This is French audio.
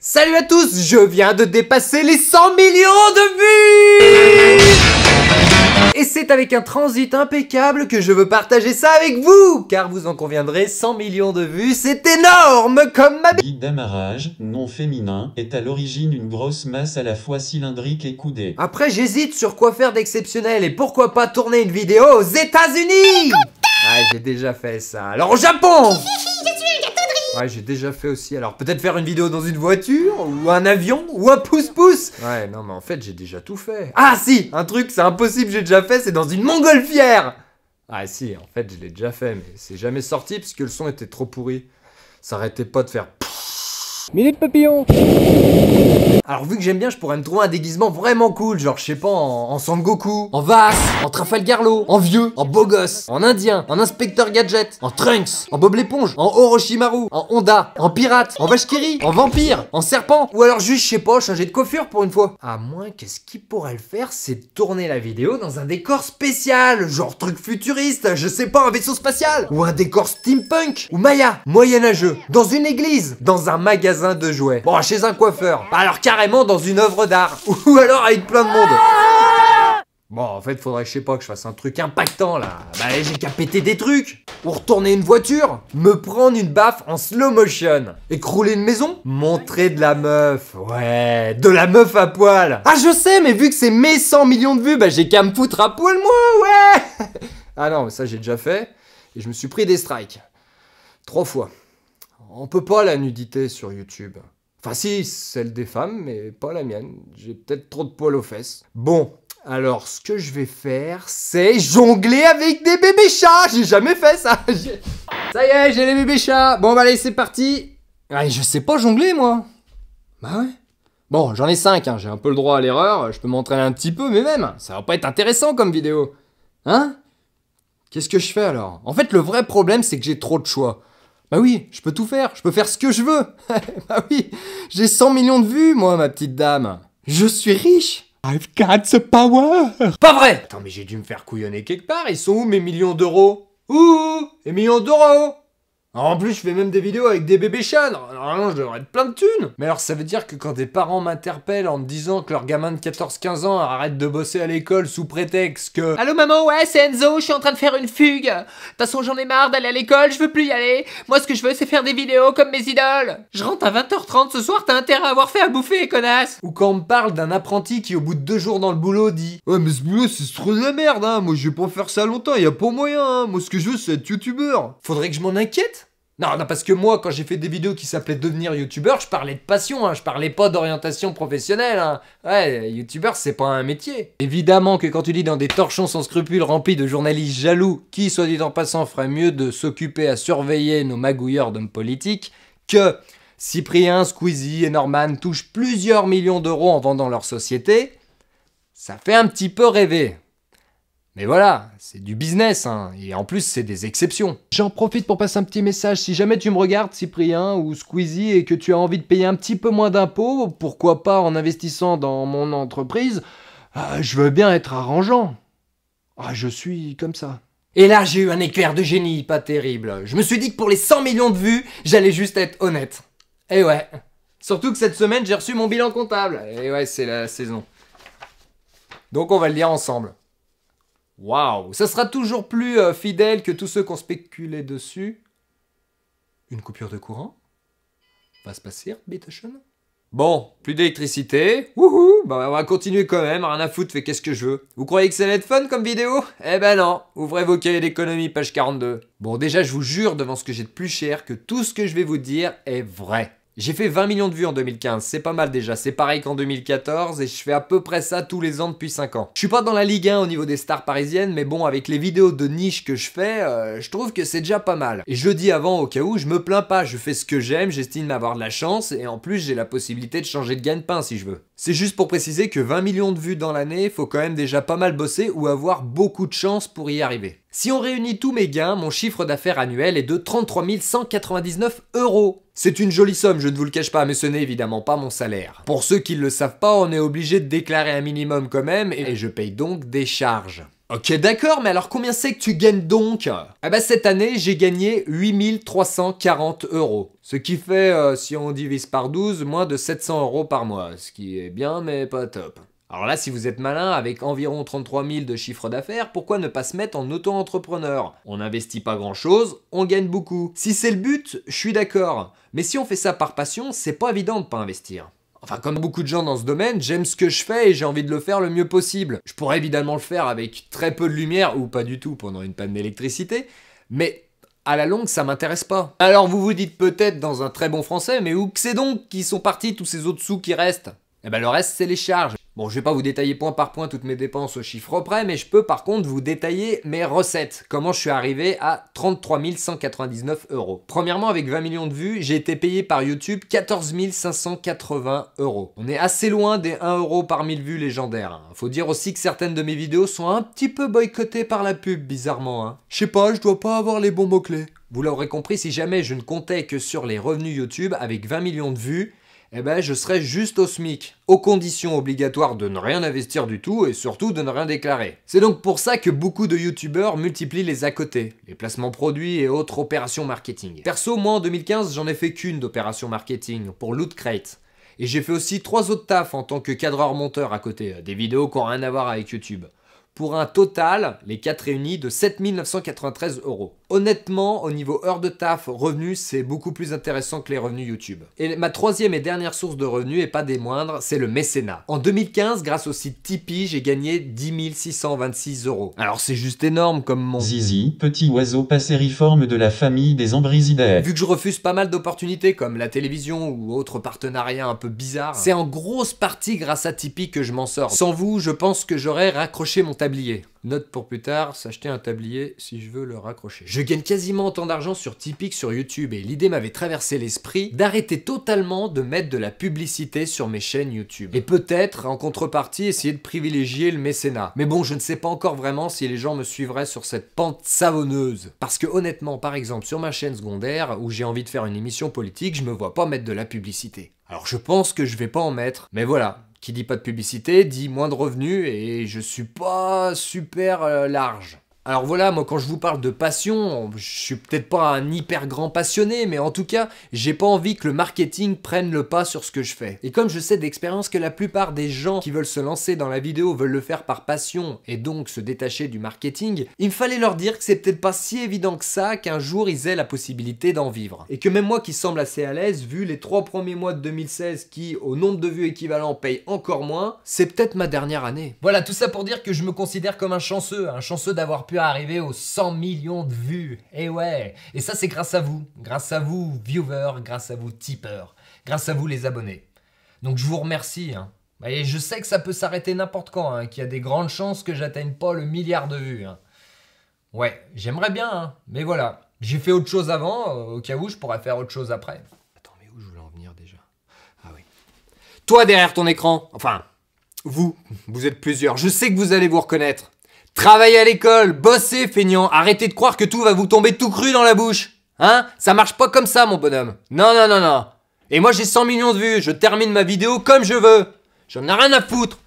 Salut à tous, je viens de dépasser les 100 millions de vues! Et c'est avec un transit impeccable que je veux partager ça avec vous, car vous en conviendrez, 100 millions de vues, c'est énorme comme ma Dit d'amarrage, non féminin, est à l'origine une grosse masse à la fois cylindrique et coudée. Après, j'hésite sur quoi faire d'exceptionnel et pourquoi pas tourner une vidéo aux États-Unis. Ouais, j'ai déjà fait ça. Alors au Japon. Ouais, j'ai déjà fait aussi. Alors peut-être faire une vidéo dans une voiture, ou un avion, ou un pouce-pouce. Ouais, non, mais en fait, j'ai déjà tout fait. Ah si, un truc, c'est impossible, j'ai déjà fait, c'est dans une montgolfière. Ah si, en fait, je l'ai déjà fait, mais c'est jamais sorti parce que le son était trop pourri. Ça arrêtait pas de faire... Minute papillon. Alors vu que j'aime bien, je pourrais me trouver un déguisement vraiment cool, genre je sais pas, en Son Goku, en Vaas, en Trafalgar Law, en vieux, en beau gosse, en indien, en inspecteur gadget, en Trunks, en Bob l'éponge, en Orochimaru, en Honda, en pirate, en vache qui rit, en vampire, en serpent, ou alors juste je sais pas, changer de coiffure pour une fois. À moins qu'est-ce qu'il pourrait le faire, c'est de tourner la vidéo dans un décor spécial, genre truc futuriste, je sais pas, un vaisseau spatial, ou un décor steampunk, ou Maya, moyenâgeux, dans une église, dans un magasin de jouets, bon chez un coiffeur, alors carrément dans une œuvre d'art, ou alors avec plein de monde. Bon, en fait, faudrait, je sais pas, que je fasse un truc impactant, là. Bah, j'ai qu'à péter des trucs. Ou retourner une voiture. Me prendre une baffe en slow motion. Écrouler une maison. Montrer de la meuf. Ouais, de la meuf à poil. Ah, je sais, mais vu que c'est mes 100 millions de vues, bah, j'ai qu'à me foutre à poil, moi, ouais. Ah non, mais ça, j'ai déjà fait. Et je me suis pris des strikes. 3 fois. On peut pas la nudité sur YouTube. Enfin si, celle des femmes, mais pas la mienne. J'ai peut-être trop de poils aux fesses. Bon, alors ce que je vais faire, c'est jongler avec des bébés chats. J'ai jamais fait ça. Ça y est, j'ai les bébés chats. Bon bah allez, c'est parti. Ouais, je sais pas jongler moi. Bah ouais. Bon, j'en ai 5, hein. J'ai un peu le droit à l'erreur. Je peux m'entraîner un petit peu, mais même, ça va pas être intéressant comme vidéo. Hein? Qu'est-ce que je fais alors? En fait, le vrai problème, c'est que j'ai trop de choix. Bah oui, je peux tout faire, je peux faire ce que je veux. Bah oui, j'ai 100 millions de vues, moi, ma petite dame. Je suis riche. I've got the power. Pas vrai. Attends, mais j'ai dû me faire couillonner quelque part. Ils sont où mes millions d'euros? Ouh, les millions d'euros. En plus, je fais même des vidéos avec des bébés chats. Normalement, je devrais être plein de thunes. Mais alors, ça veut dire que quand des parents m'interpellent en me disant que leur gamin de 14-15 ans arrête de bosser à l'école sous prétexte que... Allô maman, ouais c'est Enzo, je suis en train de faire une fugue. De toute façon j'en ai marre d'aller à l'école, je veux plus y aller. Moi ce que je veux c'est faire des vidéos comme mes idoles. Je rentre à 20h30 ce soir, t'as intérêt à avoir fait à bouffer, connasse. Ou quand on me parle d'un apprenti qui au bout de 2 jours dans le boulot dit « Ouais mais ce boulot c'est trop de la merde hein, moi je vais pas faire ça longtemps, y a pas moyen hein, moi ce que je veux c'est être youtubeur. » Faudrait que je m'en inquiète? Non, non, parce que moi, quand j'ai fait des vidéos qui s'appelaient devenir youtubeur, je parlais de passion, hein, je parlais pas d'orientation professionnelle, hein. Ouais, youtubeur, c'est pas un métier. Évidemment que quand tu lis dans des torchons sans scrupules remplis de journalistes jaloux, qui, soit dit en passant, ferait mieux de s'occuper à surveiller nos magouilleurs d'hommes politiques, que Cyprien, Squeezie et Norman touchent plusieurs millions d'euros en vendant leur société, ça fait un petit peu rêver. Mais voilà, c'est du business, hein, et en plus c'est des exceptions. J'en profite pour passer un petit message, si jamais tu me regardes Cyprien ou Squeezie et que tu as envie de payer un petit peu moins d'impôts, pourquoi pas en investissant dans mon entreprise, je veux bien être arrangeant. Ah, je suis comme ça. Et là j'ai eu un éclair de génie, pas terrible. Je me suis dit que pour les 100 millions de vues, j'allais juste être honnête. Et ouais, surtout que cette semaine j'ai reçu mon bilan comptable. Et ouais, c'est la saison. Donc on va le lire ensemble. Waouh, ça sera toujours plus fidèle que tous ceux qui ont spéculé dessus. Une coupure de courant va se passer, bitteschön. Bon, plus d'électricité. Wouhou, bah on va continuer quand même, rien à foutre, fais qu'est-ce que je veux. Vous croyez que ça va être fun comme vidéo? Eh ben non, ouvrez vos cahiers d'économie, page 42. Bon, déjà je vous jure devant ce que j'ai de plus cher que tout ce que je vais vous dire est vrai. J'ai fait 20 millions de vues en 2015, c'est pas mal déjà, c'est pareil qu'en 2014 et je fais à peu près ça tous les ans depuis 5 ans. Je suis pas dans la Ligue 1 au niveau des stars parisiennes, mais bon, avec les vidéos de niche que je fais, je trouve que c'est déjà pas mal. Et je dis avant au cas où, je me plains pas, je fais ce que j'aime, j'estime avoir de la chance et en plus j'ai la possibilité de changer de gagne-pain si je veux. C'est juste pour préciser que 20 millions de vues dans l'année, faut quand même déjà pas mal bosser ou avoir beaucoup de chance pour y arriver. Si on réunit tous mes gains, mon chiffre d'affaires annuel est de 33 199 €. C'est une jolie somme, je ne vous le cache pas, mais ce n'est évidemment pas mon salaire. Pour ceux qui ne le savent pas, on est obligé de déclarer un minimum quand même, et je paye donc des charges. Ok d'accord, mais alors combien c'est que tu gagnes donc? Ah bah cette année, j'ai gagné 8340 €. Ce qui fait, si on divise par 12, moins de 700 € par mois. Ce qui est bien, mais pas top. Alors là, si vous êtes malin, avec environ 33 000 de chiffre d'affaires, pourquoi ne pas se mettre en auto-entrepreneur? On n'investit pas grand-chose, on gagne beaucoup. Si c'est le but, je suis d'accord. Mais si on fait ça par passion, c'est pas évident de pas investir. Enfin, comme beaucoup de gens dans ce domaine, j'aime ce que je fais et j'ai envie de le faire le mieux possible. Je pourrais évidemment le faire avec très peu de lumière, ou pas du tout pendant une panne d'électricité, mais à la longue, ça m'intéresse pas. Alors vous vous dites peut-être dans un très bon français, mais où que c'est donc qui sont partis tous ces autres sous qui restent? Eh ben le reste, c'est les charges. Bon, je vais pas vous détailler point par point toutes mes dépenses au chiffre près, mais je peux par contre vous détailler mes recettes. Comment je suis arrivé à 33 199 €. Premièrement, avec 20 millions de vues, j'ai été payé par YouTube 14 580 €. On est assez loin des 1 € par 1000 vues légendaires. Faut dire aussi que certaines de mes vidéos sont un petit peu boycottées par la pub, bizarrement. Je sais pas, je dois pas avoir les bons mots-clés. Vous l'aurez compris, si jamais je ne comptais que sur les revenus YouTube avec 20 millions de vues, eh ben je serais juste au SMIC, aux conditions obligatoires de ne rien investir du tout et surtout de ne rien déclarer. C'est donc pour ça que beaucoup de youtubeurs multiplient les à côté, les placements produits et autres opérations marketing. Perso, moi en 2015, j'en ai fait qu'une d'opération marketing, pour Loot Crate. Et j'ai fait aussi 3 autres tafs en tant que cadreur-monteur à côté, des vidéos qui n'ont rien à voir avec YouTube. Pour un total, les 4 réunis, de 7 993 €. Honnêtement, au niveau heures de taf, revenus, c'est beaucoup plus intéressant que les revenus YouTube. Et ma troisième et dernière source de revenus, et pas des moindres, c'est le mécénat. En 2015, grâce au site Tipeee, j'ai gagné 10 626 €. Alors c'est juste énorme comme mon... Zizi, petit oiseau passériforme de la famille des Ambrisidae. Vu que je refuse pas mal d'opportunités comme la télévision ou autres partenariats un peu bizarres, c'est en grosse partie grâce à Tipeee que je m'en sors. Sans vous, je pense que j'aurais raccroché mon tablier. Note pour plus tard, s'acheter un tablier si je veux le raccrocher. Je gagne quasiment autant d'argent sur Tipeee que sur YouTube et l'idée m'avait traversé l'esprit d'arrêter totalement de mettre de la publicité sur mes chaînes YouTube. Et peut-être, en contrepartie, essayer de privilégier le mécénat. Mais bon, je ne sais pas encore vraiment si les gens me suivraient sur cette pente savonneuse. Parce que honnêtement, par exemple, sur ma chaîne secondaire, où j'ai envie de faire une émission politique, je me vois pas mettre de la publicité. Alors je pense que je vais pas en mettre, mais voilà. Qui dit pas de publicité, dit moins de revenus, et je suis pas super large. Alors voilà, moi quand je vous parle de passion, je suis peut-être pas un hyper grand passionné, mais en tout cas, j'ai pas envie que le marketing prenne le pas sur ce que je fais. Et comme je sais d'expérience que la plupart des gens qui veulent se lancer dans la vidéo veulent le faire par passion, et donc se détacher du marketing, il me fallait leur dire que c'est peut-être pas si évident que ça qu'un jour ils aient la possibilité d'en vivre. Et que même moi qui semble assez à l'aise, vu les 3 premiers mois de 2016 qui, au nombre de vues équivalent, payent encore moins, c'est peut-être ma dernière année. Voilà, tout ça pour dire que je me considère comme un chanceux d'avoir pu arriver aux 100 millions de vues. Et ouais, et ça c'est grâce à vous, viewers, grâce à vous tipeurs, grâce à vous les abonnés. Donc je vous remercie. Et je sais que ça peut s'arrêter n'importe quand, qu'il y a des grandes chances que j'atteigne pas le milliard de vues. Ouais, j'aimerais bien, mais voilà. J'ai fait autre chose avant, au cas où je pourrais faire autre chose après. Attends, mais où je voulais en venir déjà? Ah oui. Toi derrière ton écran, enfin, vous êtes plusieurs, je sais que vous allez vous reconnaître. Travaillez à l'école, bossez feignant, arrêtez de croire que tout va vous tomber tout cru dans la bouche. Ça marche pas comme ça mon bonhomme. Non. Et moi j'ai 100 millions de vues, je termine ma vidéo comme je veux. J'en ai rien à foutre.